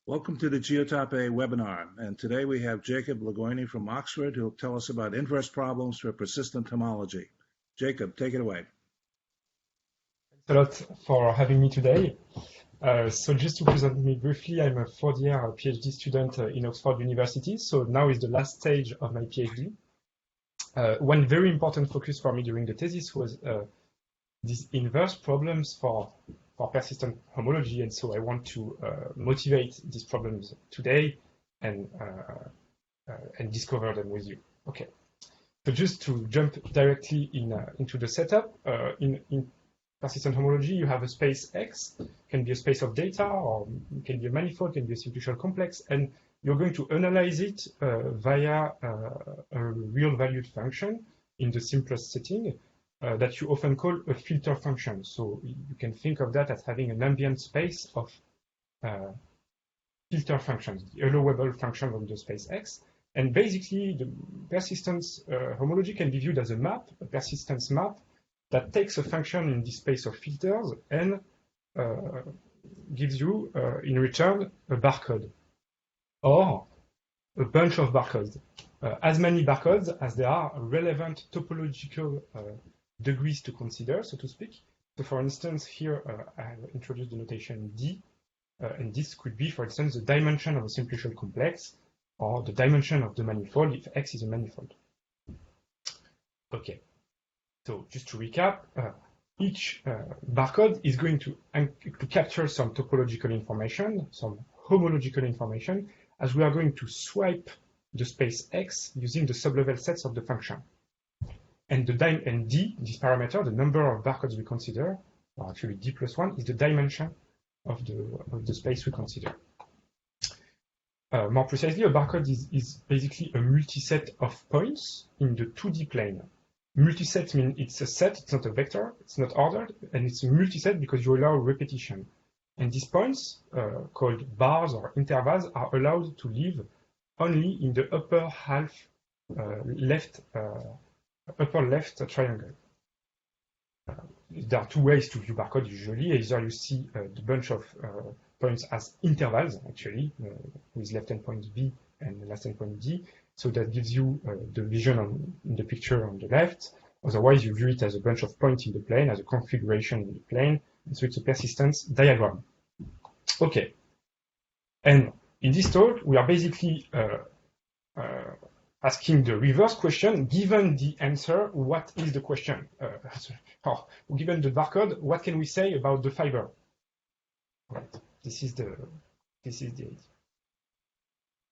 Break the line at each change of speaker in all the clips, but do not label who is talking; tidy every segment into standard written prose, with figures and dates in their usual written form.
Welcome to the Geotape webinar, and today we have Jacob Lagoini from Oxford who will tell us about inverse problems for persistent homology. Jacob, take it away.
Thanks a lot for having me today. So just to present me briefly, I'm a third-year PhD student in Oxford University, so now is the last stage of my PhD. One very important focus for me during the thesis was these inverse problems for persistent homology, and so I want to motivate these problems today and discover them with you. Okay, so just to jump directly into the setup, in persistent homology, you have a space X, can be a space of data, or can be a manifold, can be a simplicial complex, and you're going to analyze it via a real valued function in the simplest setting. That you often call a filter function. So you can think of that as having an ambient space of filter functions, the allowable function of the space X. And basically, the persistence homology can be viewed as a map, a persistence map, that takes a function in this space of filters and gives you, in return, a barcode or a bunch of barcodes. As many barcodes as there are relevant topological degrees to consider, so to speak. So for instance, here I have introduced the notation D, and this could be, for instance, the dimension of a simplicial complex or the dimension of the manifold if X is a manifold. Okay, so just to recap, each barcode is going to capture some topological information, some homological information, as we are going to swipe the space X using the sublevel sets of the function. And D, this parameter, the number of barcodes we consider, or actually D plus 1, is the dimension of the space we consider. More precisely, a barcode is basically a multiset of points in the 2D plane. Multiset means it's a set, it's not a vector, it's not ordered, and it's a multiset because you allow repetition. And these points, called bars or intervals, are allowed to live only in the upper half upper left triangle. There are two ways to view barcode usually. Either you see the bunch of points as intervals, actually, with left endpoint B and last endpoint D. So that gives you the vision in the picture on the left. Otherwise, you view it as a bunch of points in the plane, as a configuration in the plane. And so it's a persistence diagram. Okay. And in this talk, we are basically asking the reverse question, given the answer, what is the question? Given the barcode, what can we say about the fiber? Right. This is the idea.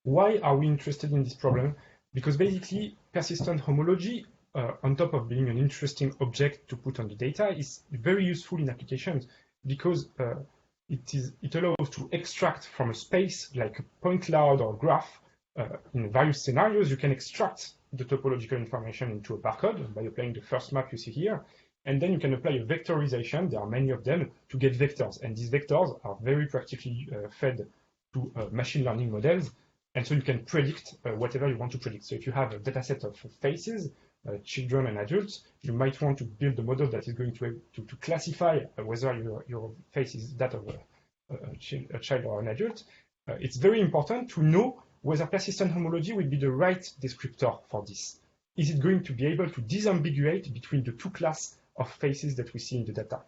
Why are we interested in this problem? Because basically, persistent homology, on top of being an interesting object to put on the data, is very useful in applications because it allows to extract from a space like a point cloud or graph. In various scenarios, you can extract the topological information into a barcode by applying the first map you see here, and then you can apply a vectorization, there are many of them, to get vectors. And these vectors are very practically fed to machine learning models, and so you can predict whatever you want to predict. So if you have a dataset of faces, children and adults, you might want to build a model that is going to classify whether your face is that of a child or an adult. It's very important to know whether persistent homology will be the right descriptor for this. Is it going to be able to disambiguate between the two classes of faces that we see in the data?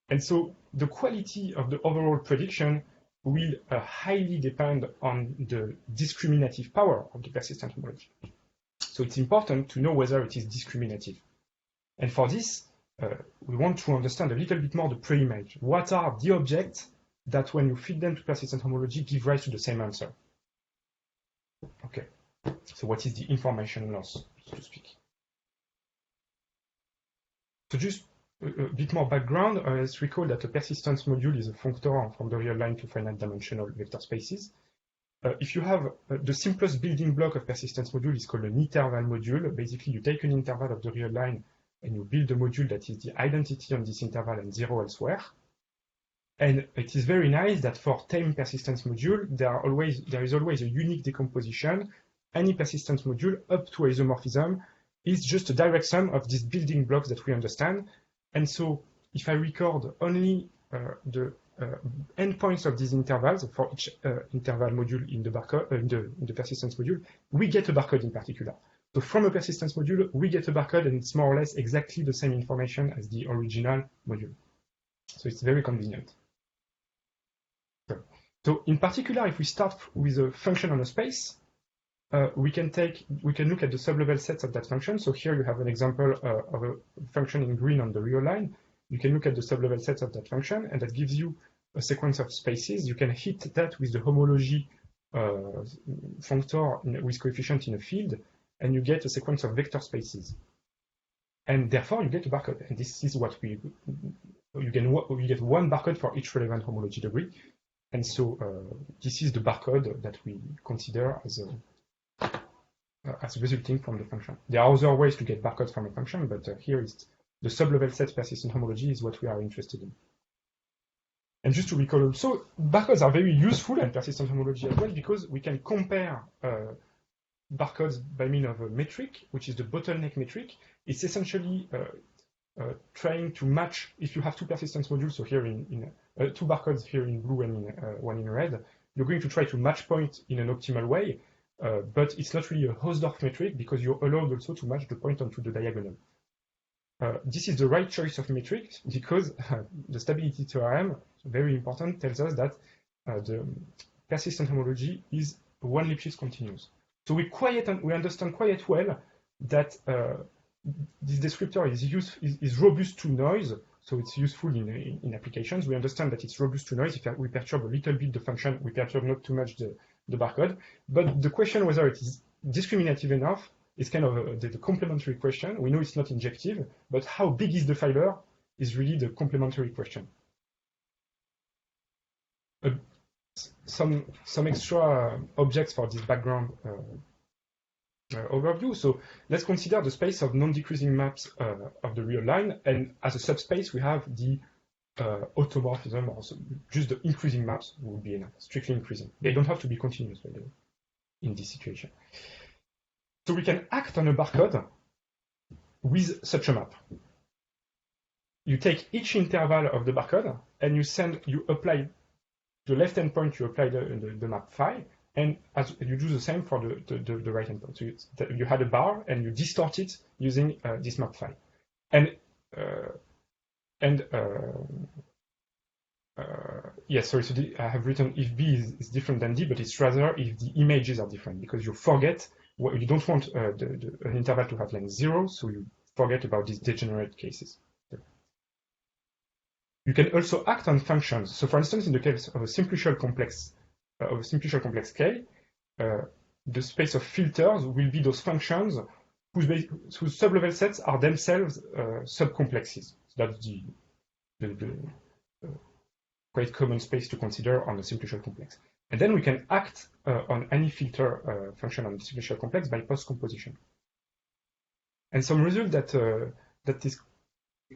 And so the quality of the overall prediction will highly depend on the discriminative power of the persistent homology. So it's important to know whether it is discriminative. And for this, we want to understand a little bit more the pre-image. What are the objects that when you feed them to persistent homology give rise to the same answer? Okay, so what is the information loss, so to speak? So just a bit more background, let's recall that a persistence module is a functor from the real line to finite dimensional vector spaces. If you have the simplest building block of persistence module is called an interval module. Basically, you take an interval of the real line and you build a module that is the identity on this interval and zero elsewhere. And it is very nice that for tame persistence module, there is always a unique decomposition. Any persistence module up to isomorphism is just a direct sum of these building blocks that we understand. And so if I record only the endpoints of these intervals for each interval module in the barcode in the persistence module, we get a barcode in particular. So from a persistence module, we get a barcode, and it's more or less exactly the same information as the original module. So it's very convenient. So in particular, if we start with a function on a space, we can look at the sublevel sets of that function. So here you have an example of a function in green on the real line. You can look at the sublevel sets of that function, and that gives you a sequence of spaces. You can hit that with the homology functor with coefficient in a field, and you get a sequence of vector spaces. And therefore, you get a barcode. And this is what you get one barcode for each relevant homology degree. And so this is the barcode that we consider as resulting from the function. There are other ways to get barcodes from a function, but here is the sublevel set persistent homology is what we are interested in. And just to recall also, barcodes are very useful in persistent homology as well, because we can compare barcodes by means of a metric, which is the bottleneck metric. It's essentially trying to match, if you have two persistence modules, so here two barcodes here in blue and one in red, you're going to try to match point in an optimal way, but it's not really a Hausdorff metric because you're allowed also to match the point onto the diagonal. This is the right choice of metric because the stability theorem, very important, tells us that the persistent homology is one Lipschitz continuous. So we understand quite well that this descriptor is robust to noise, so it's useful in applications. We understand that it's robust to noise. If we perturb a little bit the function, we perturb not too much the barcode. But the question whether it is discriminative enough is kind of the complementary question. We know it's not injective, but how big is the fiber is really the complementary question. Some extra objects for this background overview. So let's consider the space of non-decreasing maps of the real line, and as a subspace we have the automorphism, or just the increasing maps would be enough, strictly increasing. They don't have to be continuous, by the way, in this situation. So we can act on a barcode with such a map. You take each interval of the barcode and you apply the left endpoint, you apply the map phi, and as you do the same for the right endpoint. So you had a bar and you distort it using this map phi. Yes, sorry, so I have written if B is different than D, but it's rather if the images are different, because you forget, you don't want an interval to have length 0, so you forget about these degenerate cases. You can also act on functions. So for instance, in the case of a simplicial complex K, the space of filters will be those functions whose sublevel sets are themselves subcomplexes. So that's the quite common space to consider on a simplicial complex. And then we can act on any filter function on the simplicial complex by post-composition. And some result that is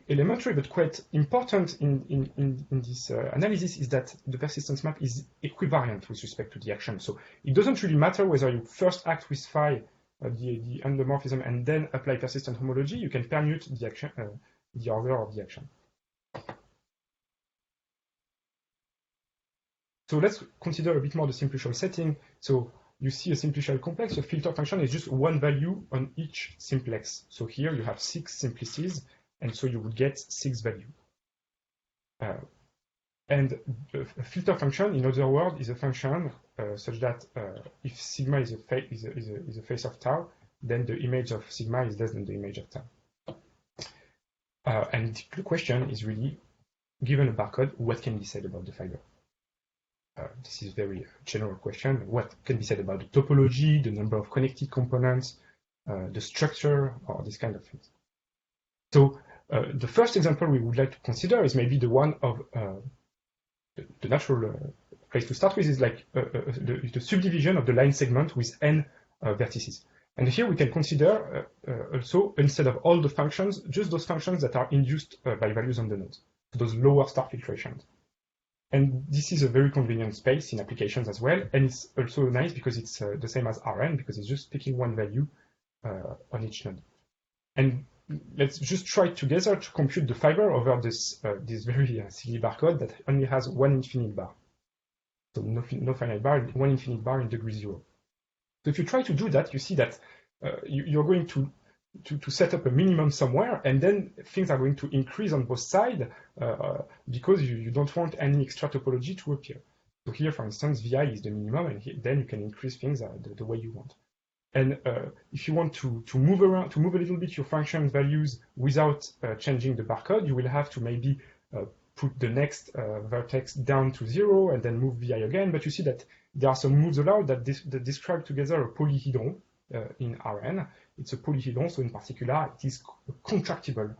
elementary but quite important in this analysis is that the persistence map is equivariant with respect to the action. So it doesn't really matter whether you first act with phi, the endomorphism, and then apply persistent homology. You can permute the action, the order of the action. So let's consider a bit more the simplicial setting. So you see a simplicial complex. The filter function is just one value on each simplex. So here you have 6 simplices, and so you would get 6 values. And a filter function, in other words, is a function such that if sigma is a face of tau, then the image of sigma is less than the image of tau. And the question is really, given a barcode, what can be said about the fiber? This is a very general question. What can be said about the topology, the number of connected components, the structure, or this kind of things? So the first example we would like to consider is maybe the one of the natural place to start with is like the subdivision of the line segment with n vertices. And here we can consider also, instead of all the functions, just those functions that are induced by values on the nodes, those lower star filtrations. And this is a very convenient space in applications as well. And it's also nice because it's the same as Rn, because it's just picking one value on each node. And let's just try together to compute the fiber over this very silly barcode that only has one infinite bar. So no finite bar, one infinite bar in degree 0. So if you try to do that, you see that you're going to set up a minimum somewhere, and then things are going to increase on both sides because you don't want any extra topology to appear. So here, for instance, vi is the minimum, and then you can increase things the way you want. And if you want to move around, to move a little bit your function values without changing the barcode, you will have to maybe put the next vertex down to 0 and then move vi again. But you see that there are some moves allowed that describe together a polyhedron in Rn. It's a polyhedron, so in particular, it is a contractible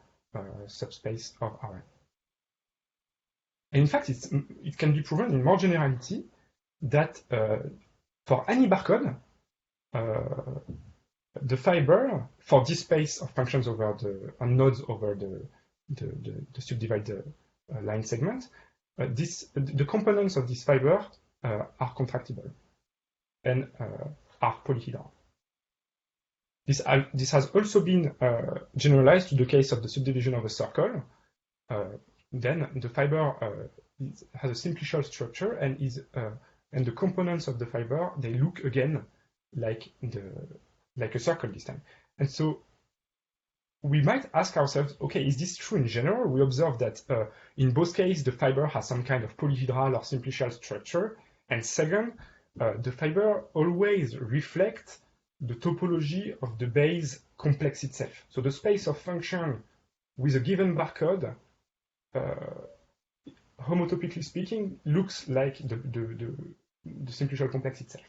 subspace of Rn. And in fact, it can be proven in more generality that for any barcode, the fiber for this space of functions over on nodes over the subdivided line segment, the components of this fiber are contractible and are polyhedral. This has also been generalized to the case of the subdivision of a circle. Then the fiber has a simplicial structure and the components of the fiber, they look again like a circle this time. And so we might ask ourselves, okay, is this true in general? We observe that in both cases, the fiber has some kind of polyhedral or simplicial structure. And second, the fiber always reflects the topology of the base complex itself. So the space of function with a given barcode, homotopically speaking, looks like the simplicial complex itself.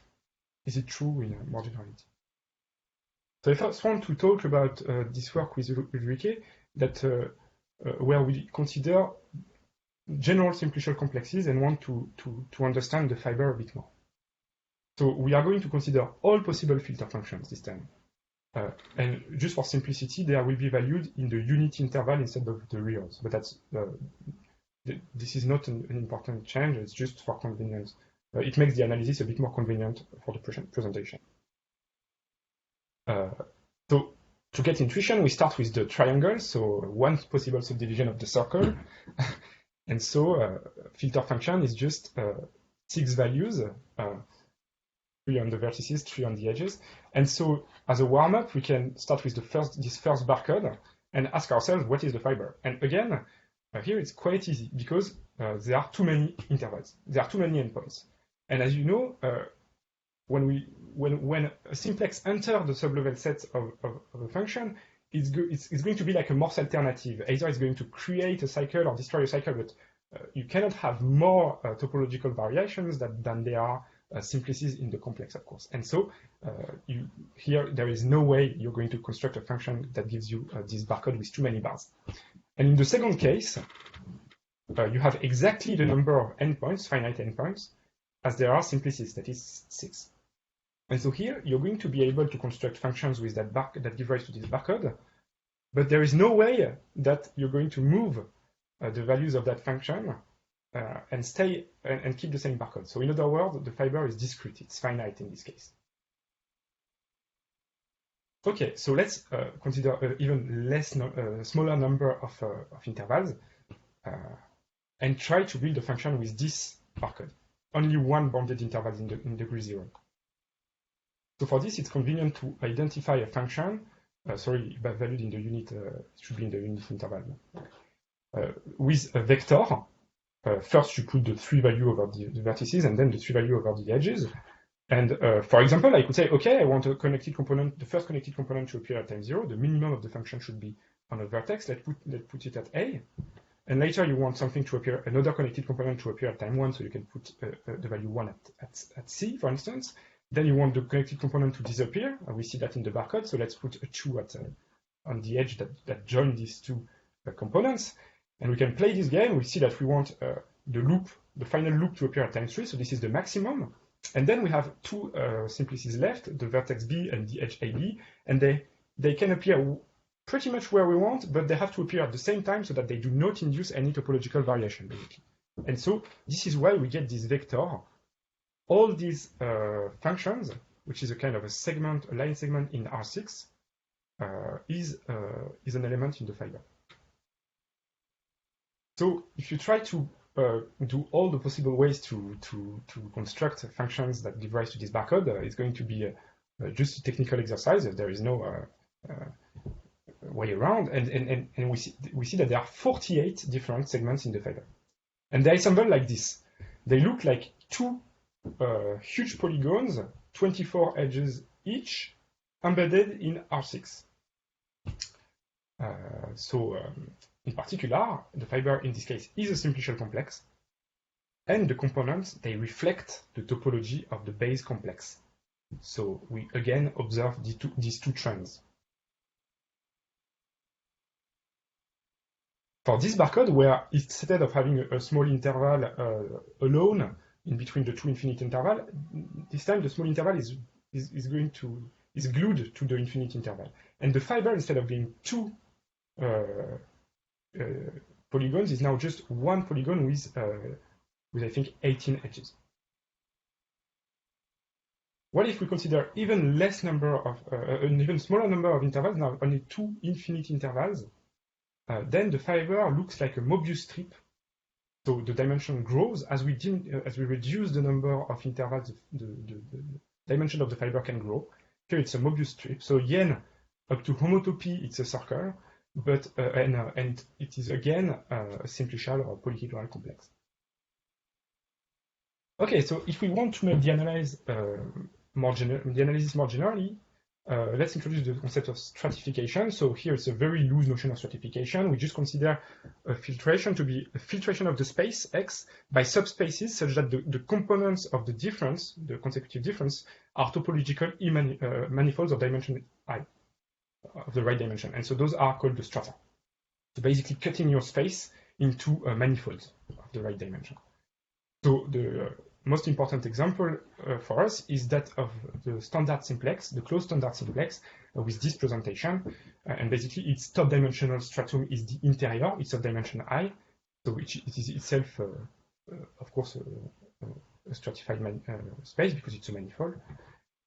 Is it true in more generality? So I first want to talk about this work with Ulrike, that where we consider general simplicial complexes and want to understand the fiber a bit more. So we are going to consider all possible filter functions this time. And just for simplicity, they will be valued in the unit interval instead of the reals. But that's this is not an important change. It's just for convenience. It makes the analysis a bit more convenient for the presentation. So to get intuition, we start with the triangle. So one possible subdivision of the circle. And so filter function is just 6 values, 3 on the vertices, 3 on the edges. And so as a warm-up, we can start with this first barcode and ask ourselves, what is the fiber? And again, here it's quite easy because there are too many intervals. There are too many endpoints. And as you know, when a simplex enters the sublevel set of a function, it's going to be like a Morse alternative. Either it's going to create a cycle or destroy a cycle, but you cannot have more topological variations than there are simplices in the complex, of course. And so here there is no way you're going to construct a function that gives you this barcode with too many bars. And in the second case, you have exactly the number of endpoints, finite endpoints, as there are simplices, that is 6. And so here you're going to be able to construct functions with that give rise to this barcode, but there is no way that you're going to move the values of that function and stay and keep the same barcode. So in other words, the fiber is discrete, it's finite in this case. Okay, so let's consider an even smaller number of intervals and try to build a function with this barcode. Only one bounded interval in degree 0. So for this, it's convenient to identify a function, valued in the unit, it should be in the unit interval, with a vector. First, you put the 3 value over the vertices and then the 3 value over the edges. And for example, I could say, okay, I want a connected component, the first connected component to appear at time 0. The minimum of the function should be on a vertex. Let's put it at A. And later you want something to appear, another connected component to appear at time 1, so you can put the value 1 at C, for instance. Then you want the connected component to disappear. We see that in the barcode, so let's put a 2 on the edge that join these 2 components. And we can play this game. We see that we want the final loop to appear at time 3, so this is the maximum. And then we have 2 simplices left, the vertex B and the edge AB, and they can appear pretty much where we want, but they have to appear at the same time so that they do not induce any topological variation, basically. And so this is why we get this vector. All these functions, which is a kind of a line segment in R6, is an element in the fiber. So if you try to do all the possible ways to construct functions that give rise to this barcode, it's going to be just a technical exercise. There is no way around, and we see that there are 48 different segments in the fiber, and they assemble like this. They look like two huge polygons, 24 edges each, embedded in R6. In particular, the fiber in this case is a simplicial complex, and the components, they reflect the topology of the base complex. So we again observe these two trends. For this barcode, where instead of having a small interval alone in between the two infinite intervals, this time the small interval is glued to the infinite interval. And the fiber, instead of being two polygons, is now just one polygon with I think 18 edges. What if we consider even less number of an even smaller number of intervals, now only two infinite intervals? Then the fiber looks like a Mobius strip. So the dimension grows as we reduce the number of intervals. The dimension of the fiber can grow. Here it's a Mobius strip. So again, up to homotopy, it's a circle, but and it is again a simplicial or polyhedral complex. Okay, so if we want to make the analysis more generally, let's introduce the concept of stratification. So here it's a very loose notion of stratification. We just consider a filtration to be a filtration of the space X by subspaces such that the components of the difference, the consecutive difference, are topological manifolds of dimension I, of the right dimension. And so those are called the strata. So basically cutting your space into manifolds of the right dimension. So the most important example for us is that of the standard simplex, the closed standard simplex, with this presentation. And basically, its top dimensional stratum is the interior. It's of dimension I, so it is itself, of course, a stratified space because it's a manifold.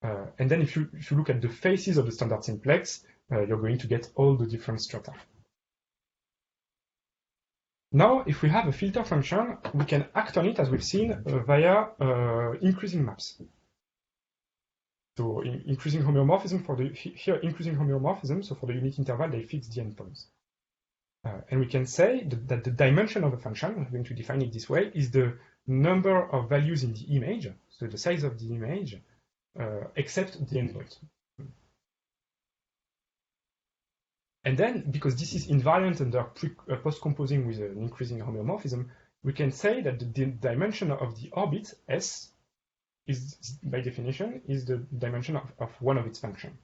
And then if you look at the faces of the standard simplex, you're going to get all the different strata. Now, if we have a filter function, we can act on it, as we've seen, via increasing maps. So increasing homeomorphism here increasing homeomorphism, so for the unit interval, they fix the endpoints. And we can say that the dimension of a function, we're going to define it this way, is the number of values in the image, so the size of the image, except the endpoint. And then, because this is invariant under post-composing with an increasing homeomorphism, we can say that the dimension of the orbit, S, is, by definition, is the dimension of one of its functions.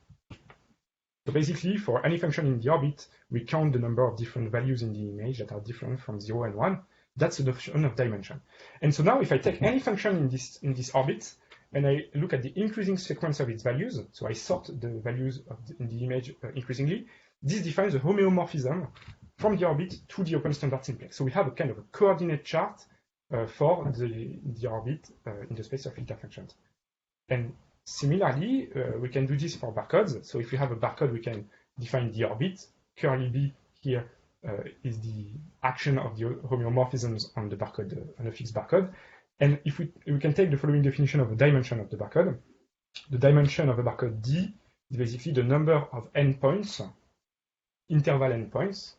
So basically, for any function in the orbit, we count the number of different values in the image that are different from 0 and 1. That's the notion of dimension. And so now, if I take any function in this orbit, and I look at the increasing sequence of its values, so I sort the values in the image increasingly, this defines a homeomorphism from the orbit to the open standard simplex. So we have a kind of a coordinate chart for the orbit in the space of filter functions. And similarly, we can do this for barcodes. So if we have a barcode, we can define the orbit. Curly B here is the action of the homeomorphisms on the barcode, on a fixed barcode. And if we can take the following definition of a dimension of the barcode. The dimension of a barcode D is basically the number of endpoints, interval endpoints,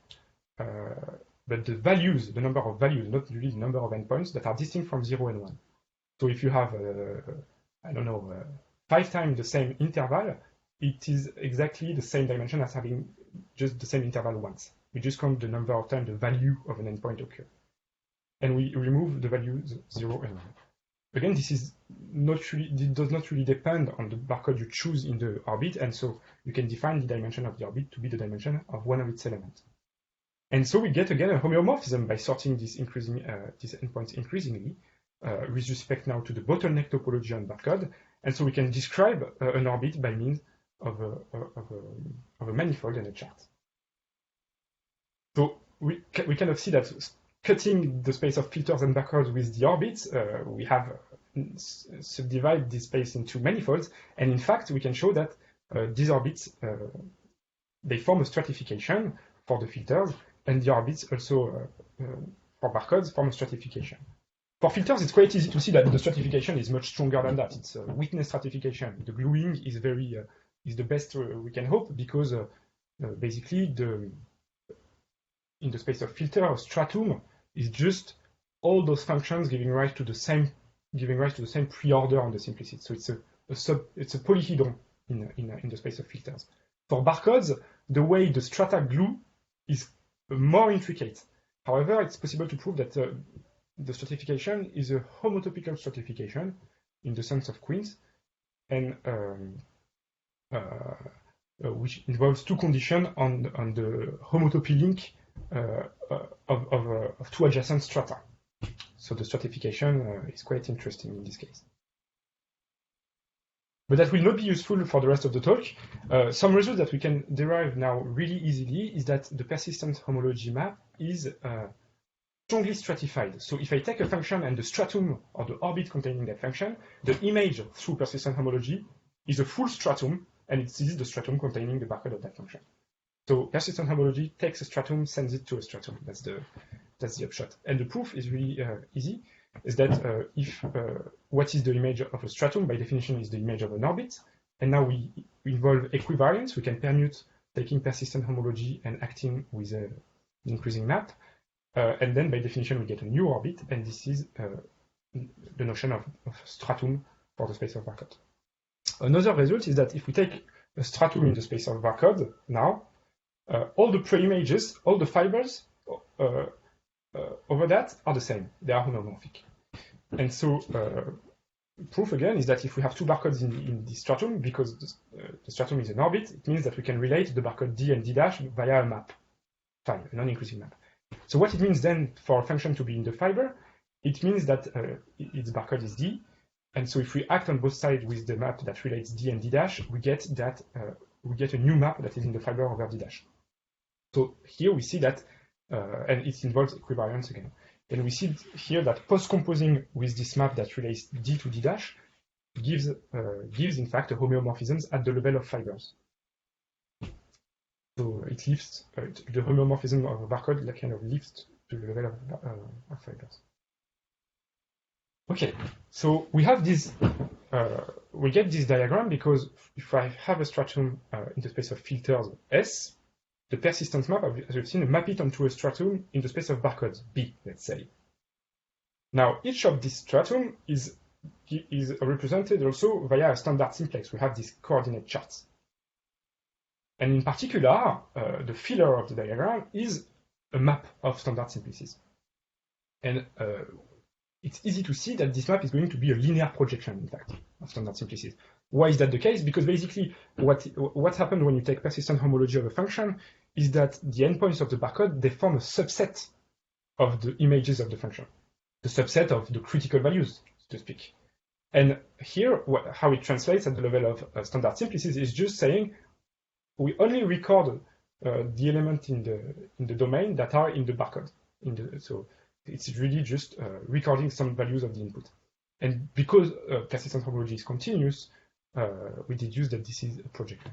but the values, the number of values, not really the number of endpoints that are distinct from 0 and 1. So if you have, I don't know, 5 times the same interval, it is exactly the same dimension as having just the same interval once. We just count the number of times the value of an endpoint occur. And we remove the values 0 and 1. Again, this is not really, it does not really depend on the barcode you choose in the orbit, and so you can define the dimension of the orbit to be the dimension of one of its elements. And so we get again a homeomorphism by sorting these endpoints increasingly, with respect now to the bottleneck topology on barcode, and so we can describe an orbit by means of a manifold and a chart. So we kind of see that cutting the space of filters and barcodes with the orbits, we have subdivided this space into manifolds, and in fact, we can show that these orbits they form a stratification for the filters, and the orbits also, for barcodes, form a stratification. For filters, it's quite easy to see that the stratification is much stronger than that. It's a witness stratification. The gluing is is the best we can hope, because basically in the space of filter, a stratum is just all those functions giving rise to the same preorder on the simplicity. So it's a polyhedron in the space of filters. For barcodes, the way the strata glue is more intricate. However, it's possible to prove that the stratification is a homotopical stratification in the sense of Queen's, and which involves two conditions on the homotopy link of two adjacent strata. So the stratification is quite interesting in this case. But that will not be useful for the rest of the talk. Some results that we can derive now really easily is that the persistent homology map is strongly stratified. So if I take a function and the stratum or the orbit containing that function, the image through persistent homology is a full stratum, and this is the stratum containing the barcode of that function. So persistent homology takes a stratum, sends it to a stratum. That's the upshot. And the proof is really easy, is that if what is the image of a stratum, by definition, is the image of an orbit, and now we involve equivariance, we can permute taking persistent homology and acting with an increasing map, and then by definition we get a new orbit, and this is the notion of stratum for the space of barcode. Another result is that if we take a stratum in the space of barcode now, all the pre-images, all the fibers over that are the same. They are homomorphic. And so proof again is that if we have two barcodes in this stratum, because the stratum is an orbit, it means that we can relate the barcode D and D' via a map, a non-inclusive map. So what it means then for a function to be in the fiber, it means that its barcode is D, and so if we act on both sides with the map that relates D and D', we get that we get a new map that is in the fiber over D'. So here we see that, and it involves equivariance again. And we see here that post-composing with this map that relates D to D' gives in fact a homeomorphisms at the level of fibers. So it lifts the homeomorphism of a barcode kind of lifts to the level of fibers. Okay, so we have this. We get this diagram because if I have a stratum in the space of filters S, the persistence map, as we've seen, map it onto a stratum in the space of barcodes B, let's say. Now, each of these stratum is represented also via a standard simplex. We have these coordinate charts. And in particular, the filler of the diagram is a map of standard simplices. And it's easy to see that this map is going to be a linear projection, in fact, of standard simplices. Why is that the case? Because basically, what happens when you take persistent homology of a function is that the endpoints of the barcode, they form a subset of the images of the function, the subset of the critical values, so to speak. And here, how it translates at the level of standard simplices is just saying we only record the element in the domain that are in the barcode. So it's really just recording some values of the input. And because persistent homology is continuous, we deduce that this is a projection.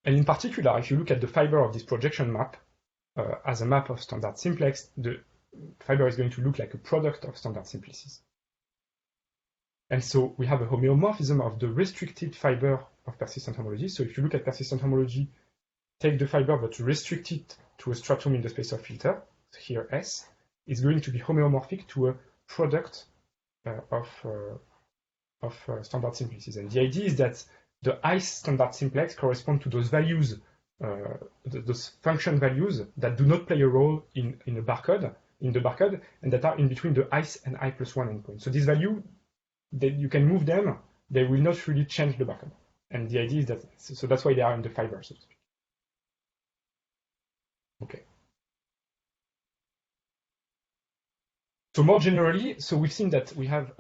And in particular, if you look at the fiber of this projection map as a map of standard simplex, the fiber is going to look like a product of standard simplices. And so we have a homeomorphism of the restricted fiber of persistent homology. So if you look at persistent homology, take the fiber but restrict it to a stratum in the space of filter, here S, is going to be homeomorphic to a product of standard simplices. And the idea is that the ICE standard simplex correspond to those values, those function values that do not play a role in the barcode, and that are in between the ICE and I+1 endpoint. So this value, you can move them, they will not really change the barcode. And the idea is that, so that's why they are in the fiber, so to speak. Okay. So more generally, so we've seen that we have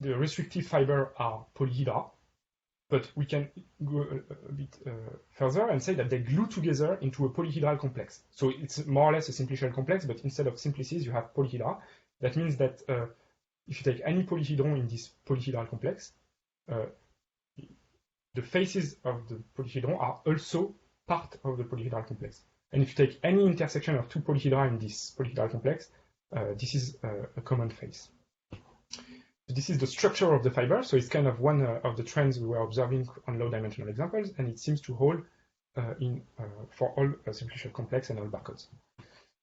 the restrictive fiber are polyhedra, but we can go a bit further and say that they glue together into a polyhedral complex. So it's more or less a simplicial complex, but instead of simplices, you have polyhedra. That means that if you take any polyhedron in this polyhedral complex, the faces of the polyhedron are also part of the polyhedral complex. And if you take any intersection of two polyhedra in this polyhedral complex, this is a common face. So this is the structure of the fiber. So it's kind of one of the trends we were observing on low-dimensional examples, and it seems to hold for all simplification complex and all barcodes.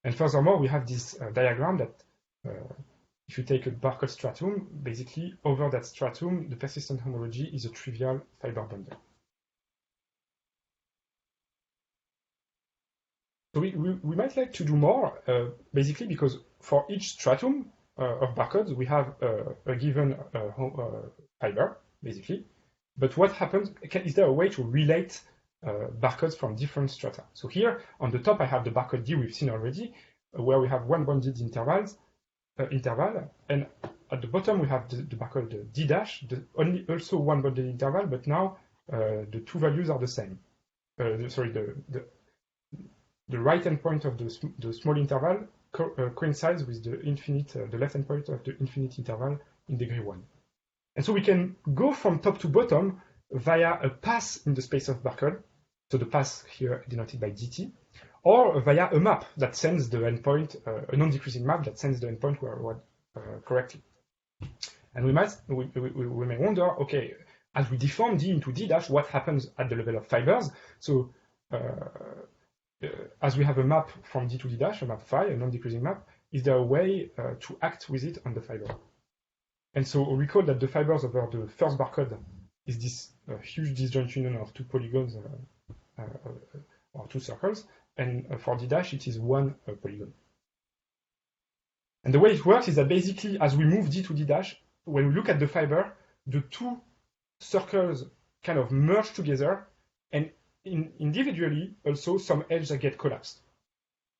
And furthermore, we have this diagram that if you take a barcode stratum, basically over that stratum, the persistent homology is a trivial fiber bundle. So we might like to do more, basically because for each stratum of barcodes, we have a given fiber, basically. But what happens, is there a way to relate barcodes from different strata? So here, on the top, I have the barcode D we've seen already, where we have one bonded interval, and at the bottom, we have the barcode D dash, also one bonded interval, but now the two values are the same. The right endpoint of the small interval coincides with the left endpoint of the infinite interval in degree 1. And so we can go from top to bottom via a pass in the space of barcode, so the pass here denoted by dt, or via a map that sends the endpoint, a non-decreasing map that sends the endpoint correctly. And we may wonder, okay, as we deform D into D dash, what happens at the level of fibers? So as we have a map from D to D dash, a map phi, a non-decreasing map, is there a way to act with it on the fiber? And so recall that the fibers over the first barcode is this huge disjoint union of two polygons or two circles, and for D dash it is one polygon. And the way it works is that basically as we move D to D dash, when we look at the fiber, the two circles kind of merge together, and individually also some edges that get collapsed.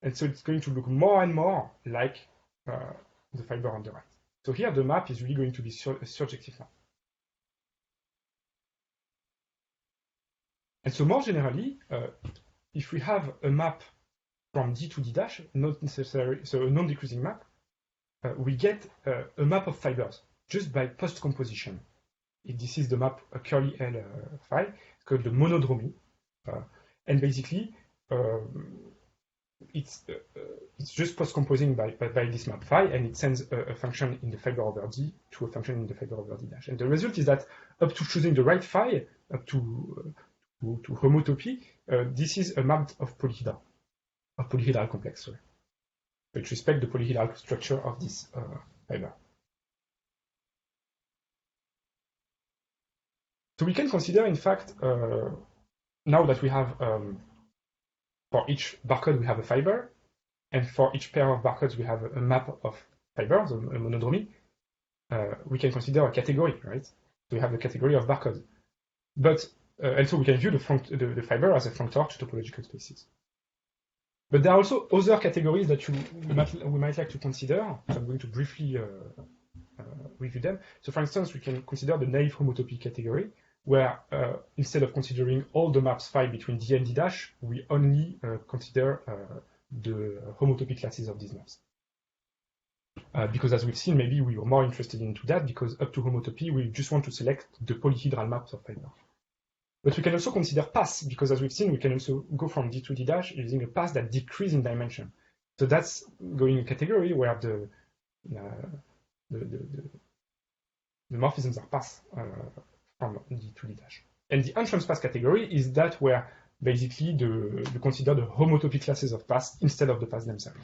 And so it's going to look more and more like the fiber on the right. So here the map is really going to be a surjective map. And so more generally, if we have a map from D to D dash, not necessarily, so a non-decreasing map, we get a map of fibers just by post-composition. This is the map, a curly L phi, it's called the monodromy. And basically, it's just post-composing by this map phi, and it sends a function in the fiber over D to a function in the fiber over D dash. And the result is that up to choosing the right phi, up to homotopy, this is a map of polyhedra, of polyhedral complex, sorry, which respect the polyhedral structure of this fiber. So we can consider, in fact, now that we have, for each barcode, we have a fiber, and for each pair of barcodes, we have a map of fibers, a monodromy, we can consider a category, right? So we have the category of barcode. But, and so we can view the fiber as a functor to topological spaces. But there are also other categories that we might like to consider. So I'm going to briefly review them. So for instance, we can consider the naive homotopy category, where instead of considering all the maps phi between D and D dash, we only consider the homotopy classes of these maps. Because as we've seen, maybe we were more interested into that, because up to homotopy, we just want to select the polyhedral maps of fiber. But we can also consider paths, because as we've seen, we can also go from D to D dash using a path that decreases in dimension. So that's going in a category where the morphisms are paths from D to D dash. And the entrance path category is that where basically you consider the homotopy classes of paths instead of the paths themselves.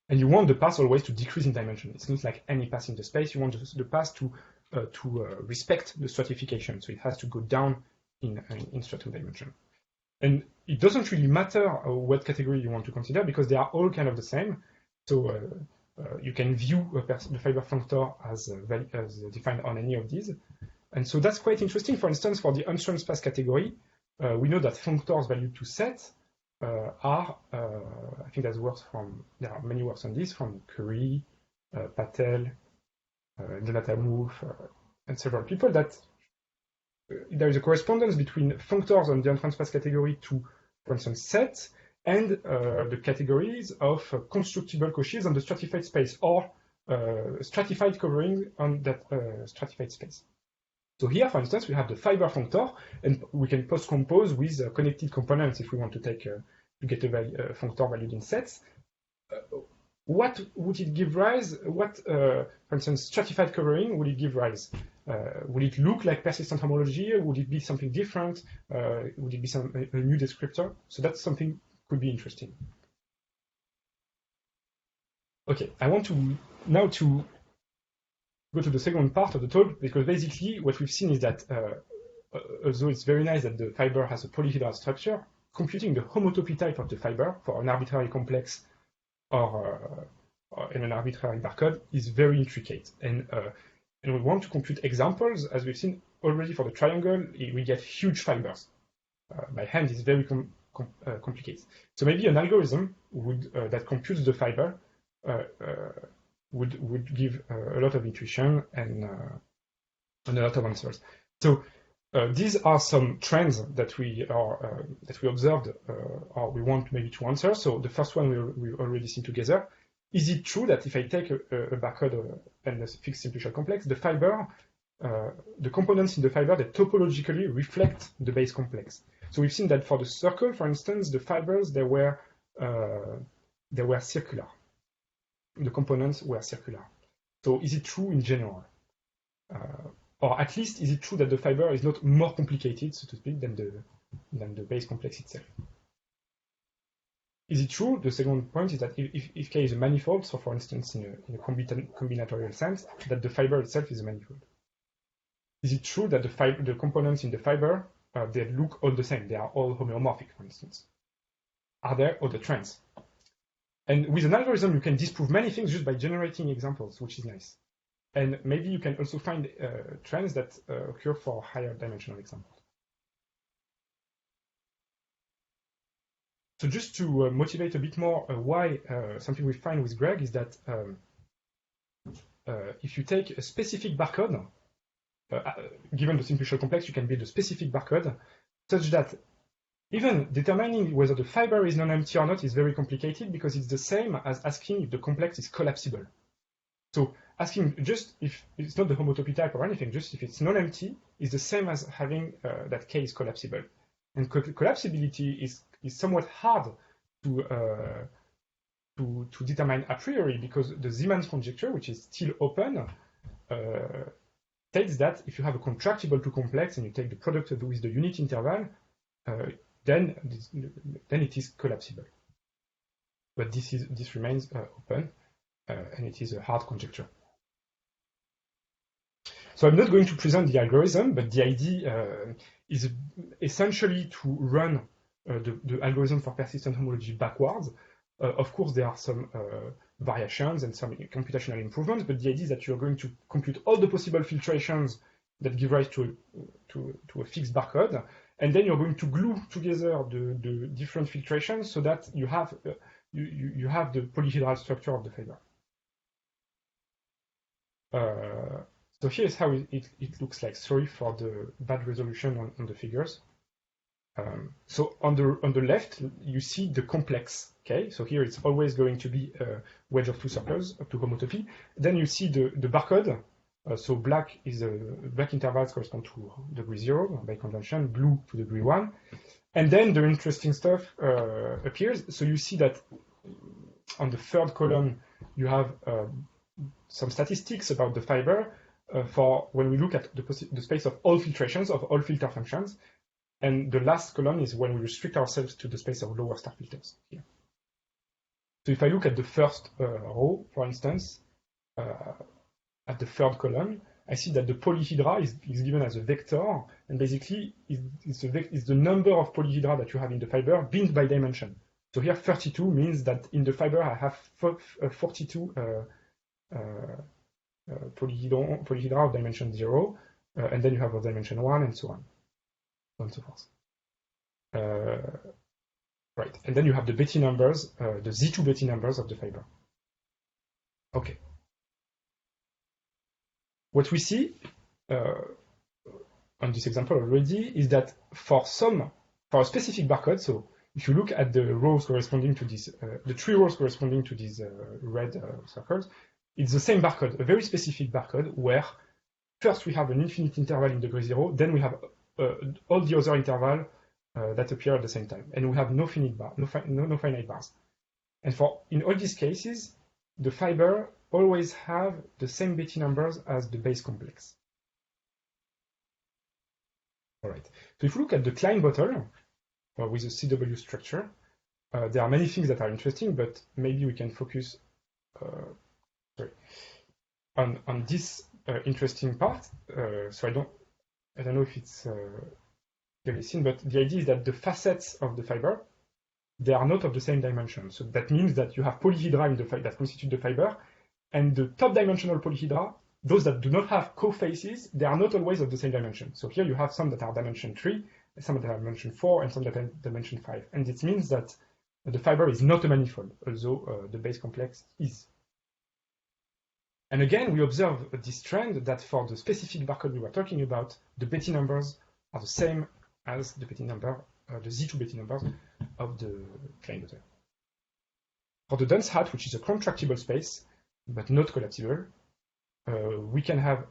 And you want the path always to decrease in dimension. It's not like any path in the space. You want the path to respect the stratification. So it has to go down in stratum dimension. And it doesn't really matter what category you want to consider, because they are all kind of the same. So you can view the fiber functor as defined on any of these. And so that's quite interesting. For instance, for the entrance path category, we know that functors valued to set are, I think that's works from, there are many works on this, from Curry, Patel, Jonathan Mouffe, and several people, that there is a correspondence between functors on the entrance path category to, for instance, set, and the categories of constructible Cauchys on the stratified space, or stratified covering on that stratified space. So here, for instance, we have the fiber functor, and we can post-compose with connected components if we want to take to get a functor valued in sets. What would it give rise? What, for instance, stratified covering would it give rise? Would it look like persistent homology? Would it be something different? Would it be a new descriptor? So that's something could be interesting. Okay, I want to now to go to the second part of the talk, because basically what we've seen is that although it's very nice that the fiber has a polyhedral structure, computing the homotopy type of the fiber for an arbitrary complex or in an arbitrary barcode is very intricate. And we want to compute examples, as we've seen already for the triangle, we get huge fibers. By hand is very complicated. So maybe an algorithm would that computes the fiber would give a lot of intuition and a lot of answers. So these are some trends that we observed or we want maybe to answer. So the first one we've already seen together. Is it true that if I take a barcode and a fixed simplicial complex, the fiber, the components in the fiber that topologically reflect the base complex? So we've seen that for the circle, for instance, the fibers they were circular. The components were circular. So is it true in general? Or at least is it true that the fiber is not more complicated, so to speak, than the base complex itself? Is it true? The second point is that if K is a manifold, so for instance in a combinatorial sense, that the fiber itself is a manifold. Is it true that the components in the fiber they look all the same? They are all homeomorphic, for instance. Are there other trends? And with an algorithm, you can disprove many things just by generating examples, which is nice. And maybe you can also find trends that occur for higher dimensional examples. So just to motivate a bit more why something we find with Greg is that if you take a specific barcode, given the simplicial complex, you can build a specific barcode such that even determining whether the fiber is non-empty or not is very complicated because it's the same as asking if the complex is collapsible. So asking just if it's not the homotopy type or anything, just if it's non-empty is the same as having that K is collapsible. And collapsibility is somewhat hard to determine a priori because the Zeeman's conjecture, which is still open, states that if you have a contractible to complex and you take the product with the unit interval, then it is collapsible. But this remains open, and it is a hard conjecture. So I'm not going to present the algorithm, but the idea is essentially to run the algorithm for persistent homology backwards. Of course, there are some variations and some computational improvements, but the idea is that you're going to compute all the possible filtrations that give rise to a fixed barcode, and then you're going to glue together the different filtrations so that you have the polyhedral structure of the fiber. So here's how it looks like. Sorry for the bad resolution on the figures. So on the left, you see the complex. Okay, so here it's always going to be a wedge of two circles up to homotopy. Then you see the barcode. So black intervals correspond to degree 0 by convention, blue to degree 1. And then the interesting stuff appears. So you see that on the third column, you have some statistics about the fiber for when we look at the space of all filtrations, of all filter functions. And the last column is when we restrict ourselves to the space of lower star filters here. So if I look at the first row, for instance, at the third column, I see that the polyhedra is given as a vector, and basically is the number of polyhedra that you have in the fiber binned by dimension. So here 32 means that in the fiber I have 42 polyhedra of dimension 0, and then you have of dimension 1, and so on and so forth. Right, and then you have the Betti numbers, the Z2 Betti numbers of the fiber. Okay. What we see on this example already is that for a specific barcode, so if you look at the rows corresponding to this, the 3 rows corresponding to these red circles, it's the same barcode, a very specific barcode where first we have an infinite interval in degree 0, then we have all the other interval that appear at the same time, and we have no finite bars. And in all these cases, the fiber always have the same Betti numbers as the base complex. All right. So if we look at the Klein bottle with a CW structure, there are many things that are interesting, but maybe we can focus on this interesting part. So I don't know if it's clearly seen, but the idea is that the facets of the fiber, they are not of the same dimension. So that means that you have polyhedra in the that constitute the fiber, and the top dimensional polyhedra, those that do not have co-faces, they are not always of the same dimension. So here you have some that are dimension 3, some that are dimension 4, and some that are dimension 5. And it means that the fiber is not a manifold, although the base complex is. And again, we observe this trend that for the specific barcode we were talking about, the Betti numbers are the same as the Betti number, the Z2 Betti numbers of the Klein bottle. For the dense hat, which is a contractible space, but not collapsible, we can have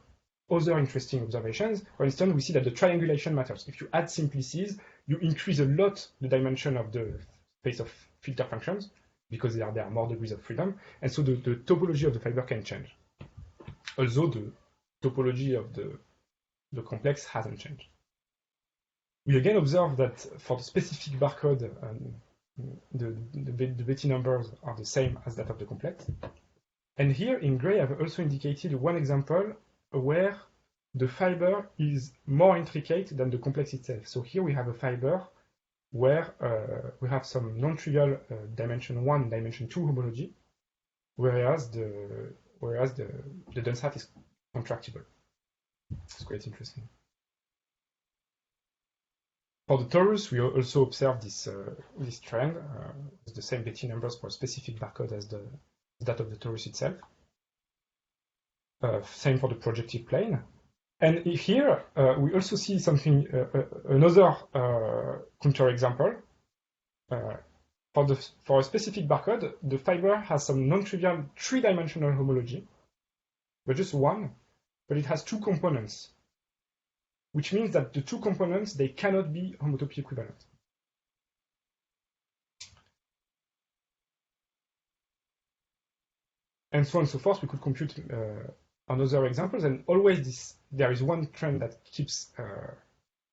other interesting observations. For instance, we see that the triangulation matters. If you add simplices, you increase a lot the dimension of the space of filter functions, because there are more degrees of freedom, and so the topology of the fiber can change. Although the topology of the complex hasn't changed. We again observe that for the specific barcode, the Betti numbers are the same as that of the complex. And here in gray, I've also indicated one example where the fiber is more intricate than the complex itself. So here we have a fiber where we have some non-trivial dimension 1, dimension 2 homology, whereas the dense hat is contractible. It's quite interesting. For the torus, we also observe this trend with the same Betti numbers for a specific barcode as that of the torus itself. Same for the projective plane. And here we also see something, another counterexample. For a specific barcode, the fiber has some non-trivial 3-dimensional homology, but just one, but it has 2 components, which means that the 2 components, they cannot be homotopy equivalent. And so on and so forth. We could compute another examples, and always there is one trend that keeps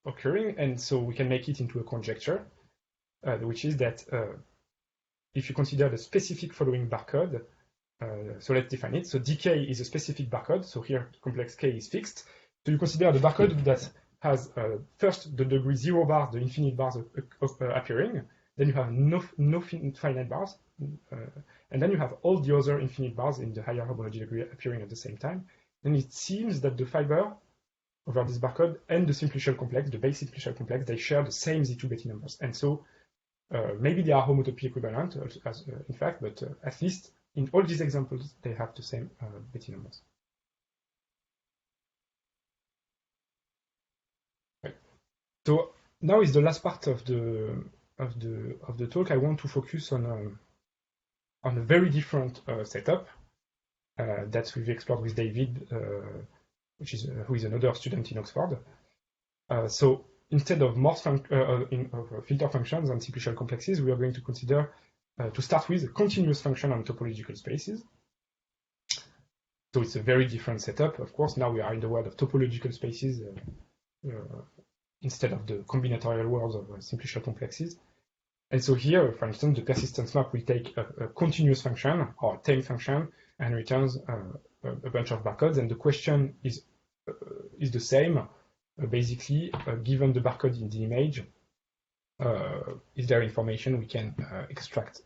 occurring, and so we can make it into a conjecture, which is that if you consider the specific following barcode, so let's define it. So dk is a specific barcode, so here complex k is fixed. So you consider the barcode that has first the degree 0 bars, the infinite bars appearing, then you have no finite bars, and then you have all the other infinite bars in the higher homology degree appearing at the same time. And it seems that the fiber over this barcode and the simplicial complex, the base simplicial complex, they share the same Z2 Betti numbers. And so maybe they are homotopy equivalent, in fact, but at least in all these examples, they have the same Betti numbers. Right. So now is the last part of the talk. I want to focus on a very different setup that we've explored with David, who is another student in Oxford. So instead of filter functions and simplicial complexes, we are going to consider to start with a continuous function on topological spaces. So it's a very different setup. Of course, now we are in the world of topological spaces instead of the combinatorial world of simplicial complexes. And so here, for instance, the persistence map will take a continuous function or a tame function and returns a bunch of barcodes. And the question is the same. Basically, given the barcode in the image, is there information we can extract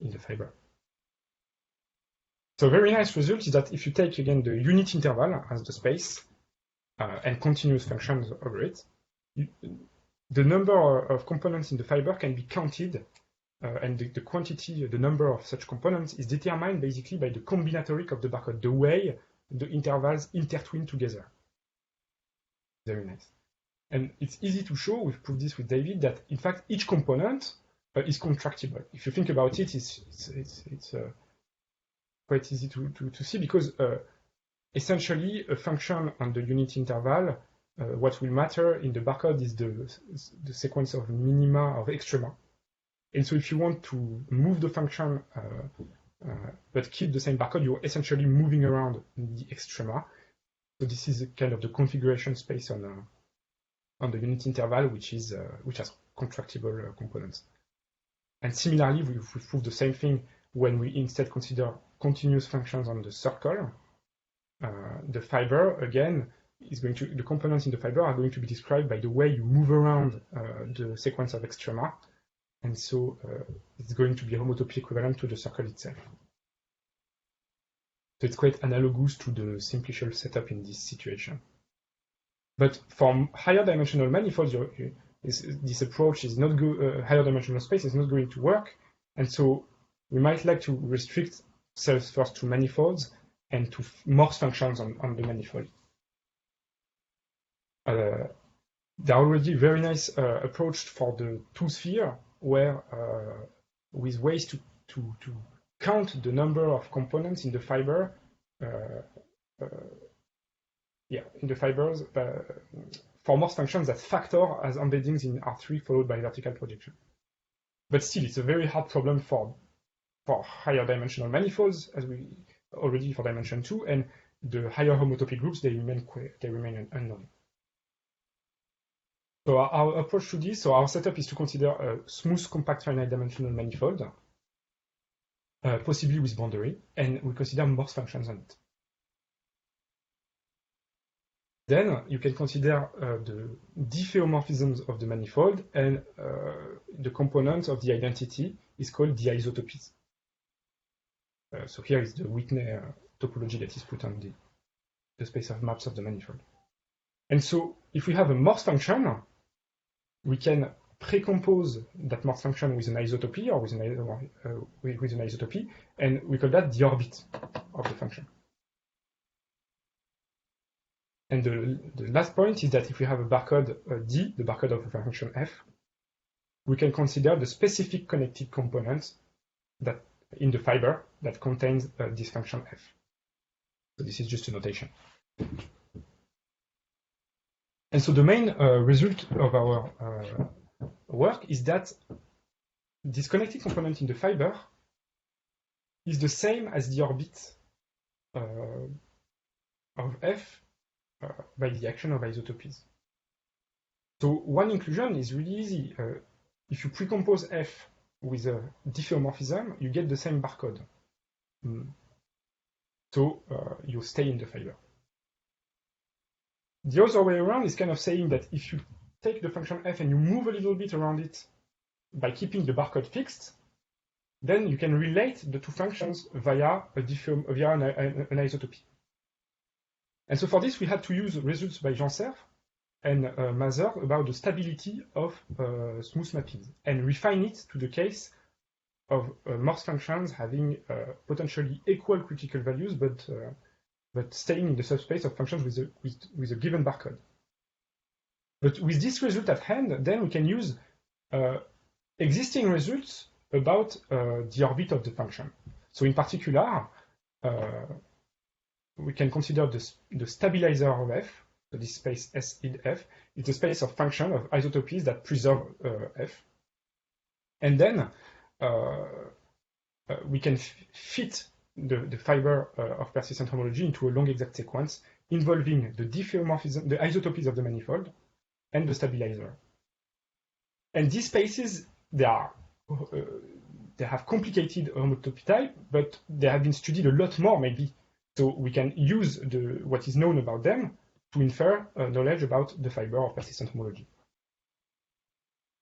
in the fiber? So a very nice result is that if you take again the unit interval as the space and continuous functions over it, the number of components in the fiber can be counted, and the quantity, the number of such components is determined basically by the combinatoric of the barcode, the way the intervals intertwine together. Very nice. And it's easy to show, we've proved this with David, that in fact each component is contractible. If you think about it, it's quite easy to see, because essentially a function on the unit interval. What will matter in the barcode is the sequence of minima of extrema. And so if you want to move the function but keep the same barcode, you're essentially moving around the extrema. So this is kind of the configuration space on the unit interval, which has contractible components. And similarly, we prove the same thing when we instead consider continuous functions on the circle. The fiber, again, the components in the fiber are going to be described by the way you move around the sequence of extrema. And so it's going to be homotopy equivalent to the circle itself. So it's quite analogous to the simplicial setup in this situation. But for higher dimensional manifolds, this approach is not higher dimensional space is not going to work. And so we might like to restrict cells first to manifolds and to Morse functions on the manifold. There are already very nice approach for the two-sphere, where with ways to count the number of components in the fiber, in the fibers for Morse functions that factor as embeddings in R3 followed by vertical projection. But still, it's a very hard problem for higher dimensional manifolds, as we already for dimension 2, and the higher homotopy groups, they remain unknown. So our approach to this, so our setup is to consider a smooth, compact, finite dimensional manifold, possibly with boundary, and we consider Morse functions on it. Then you can consider the diffeomorphisms of the manifold, and the component of the identity is called the isotopies. So here is the Whitney topology that is put on the space of maps of the manifold. And so if we have a Morse function, we can precompose that Morse function with an isotopy or with an isotopy, and we call that the orbit of the function. And the last point is that if we have a barcode D, the barcode of a function f, we can consider the specific connected component that in the fiber that contains this function f. So this is just a notation. And so the main result of our work is that this connected component in the fiber is the same as the orbit of f by the action of isotopies. So one inclusion is really easy. If you precompose f with a diffeomorphism, you get the same barcode. So you stay in the fiber. The other way around is kind of saying that if you take the function f and you move a little bit around it by keeping the barcode fixed, then you can relate the two functions via an isotopy. And so for this, we had to use results by Jean Cerf and Mazur about the stability of smooth mappings and refine it to the case of Morse functions having potentially equal critical values, but staying in the subspace of functions with a given barcode. But with this result at hand, then we can use existing results about the orbit of the function. So in particular, we can consider the stabilizer of f, so this space S in f, is the space of function of isotopies that preserve f. And then we can fit the fiber of persistent homology into a long exact sequence involving the diffeomorphism, the isotopies of the manifold, and the stabilizer. And these spaces, they have complicated homotopy type, but they have been studied a lot more maybe. So we can use what is known about them to infer knowledge about the fiber of persistent homology.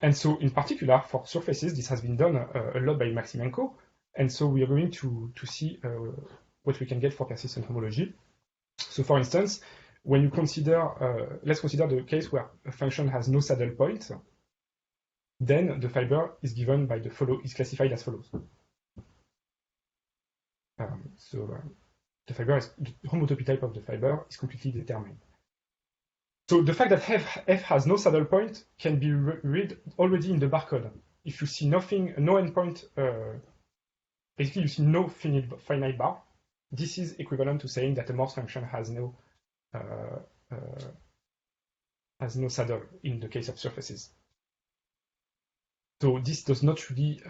And so in particular, for surfaces, this has been done a lot by Maximenko. And so we are going to see what we can get for persistent homology. So for instance, when you consider, let's consider the case where a function has no saddle point, then the fiber is given by is classified as follows. The fiber the homotopy type of the fiber is completely determined. So the fact that f has no saddle point can be read already in the barcode. If you see nothing, no endpoint, basically you see no finite bar, this is equivalent to saying that a Morse function has no saddle in the case of surfaces. So this does not really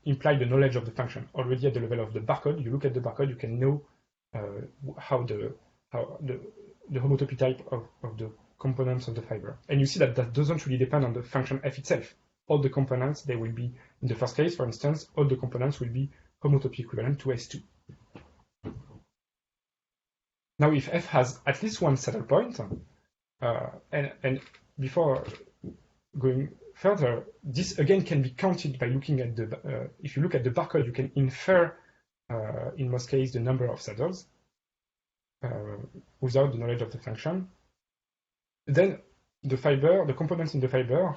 imply the knowledge of the function. Already at the level of the barcode, you look at the barcode, you can know how the homotopy type of the components of the fiber. And you see that that doesn't really depend on the function f itself. All the components, they will be, in the first case, for instance, all the components will be homotopy equivalent to S2. Now, if f has at least one saddle point, and before going further, this again can be counted by looking at the, if you look at the barcode, you can infer, in most cases, the number of saddles without the knowledge of the function. Then the fiber, the components in the fiber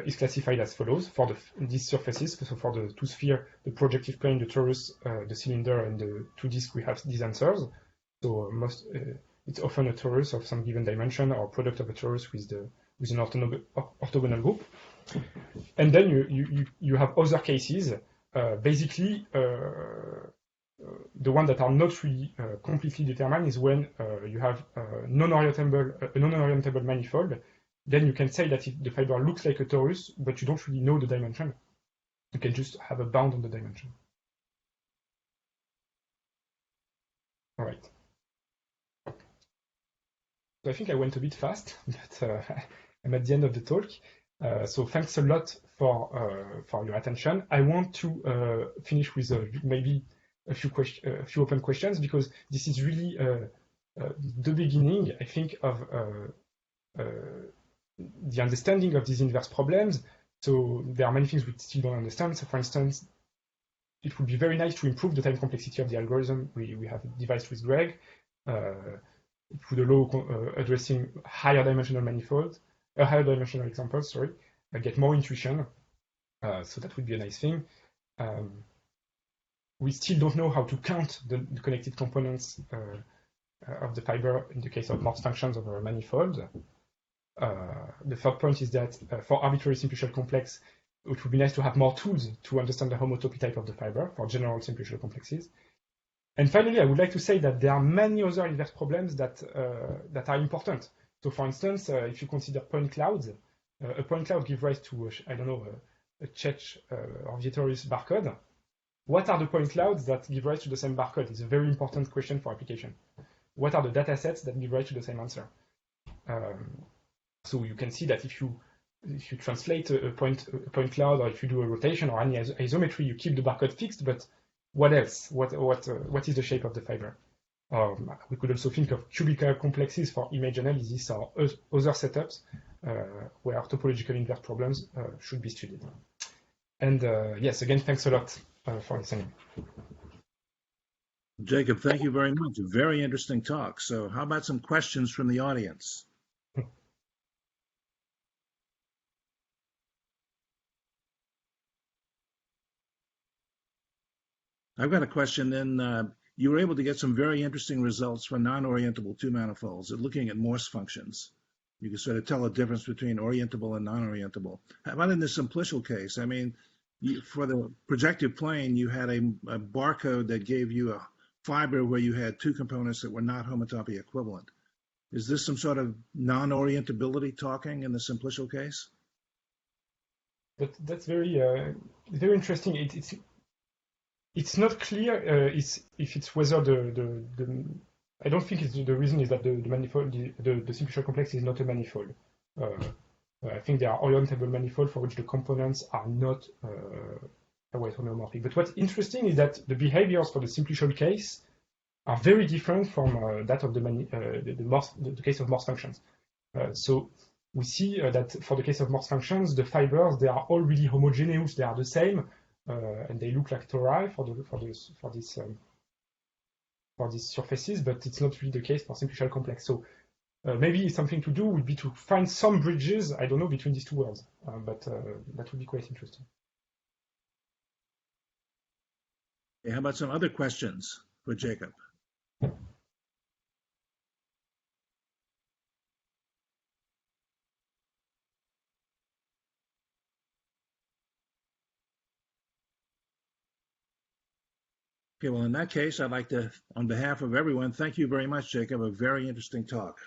is classified as follows for these surfaces. So for the two sphere, the projective plane, the torus, the cylinder, and the two disks, we have these answers. So it's often a torus of some given dimension or product of a torus with an orthogonal group. And then you have other cases. Basically, the ones that are not really completely determined is when you have a non-orientable manifold. Then you can say that the fiber looks like a torus, but you don't really know the dimension. You can just have a bound on the dimension. All right. So I think I went a bit fast, but I'm at the end of the talk. So thanks a lot for your attention. I want to finish with maybe a few open questions, because this is really the beginning, I think, of the understanding of these inverse problems. So there are many things we still don't understand. So for instance, it would be very nice to improve the time complexity of the algorithm we have devised with Greg. It would allow addressing higher dimensional examples, get more intuition. So that would be a nice thing. We still don't know how to count the connected components of the fiber in the case of Morse functions over a manifold. The third point is that for arbitrary simplicial complex, it would be nice to have more tools to understand the homotopy type of the fiber for general simplicial complexes. And finally, I would like to say that there are many other inverse problems that are important. So for instance, if you consider point clouds, a point cloud gives rise to, I don't know, a Čech or Vietorus barcode. What are the point clouds that give rise to the same barcode? It's a very important question for application. What are the data sets that give rise to the same answer? So you can see that if you translate a point cloud, or if you do a rotation or any isometry, you keep the barcode fixed, but what else? What is the shape of the fiber? We could also think of cubical complexes for image analysis or other setups where topological inverse problems should be studied. And yes, again, thanks a lot for listening.
Jacob, thank you very much. A very interesting talk. So how about some questions from the audience? I've got a question. Then you were able to get some very interesting results for non-orientable two manifolds looking at Morse functions. You can sort of tell a difference between orientable and non-orientable. How about in the simplicial case? I mean, for the projective plane, you had a barcode that gave you a fiber where you had two components that were not homotopy equivalent. Is this some sort of non-orientability talking in the simplicial case?
That's very interesting. It's not clear if it's whether the I don't think the reason is that the manifold, the simplicial complex is not a manifold. I think there are orientable manifolds for which the components are not homomorphic. But what's interesting is that the behaviors for the simplicial case are very different from that of the case of Morse functions. So we see that for the case of Morse functions, the fibers, they are all really homogeneous. They are the same, and they look like tori for these surfaces, but it's not really the case for simplicial complex. So maybe something to do would be to find some bridges, I don't know, between these two worlds, but that would be quite interesting.
Okay, how about some other questions for Jacob? Okay, well, in that case, I'd like to, on behalf of everyone, thank you very much, Jacob. A very interesting talk.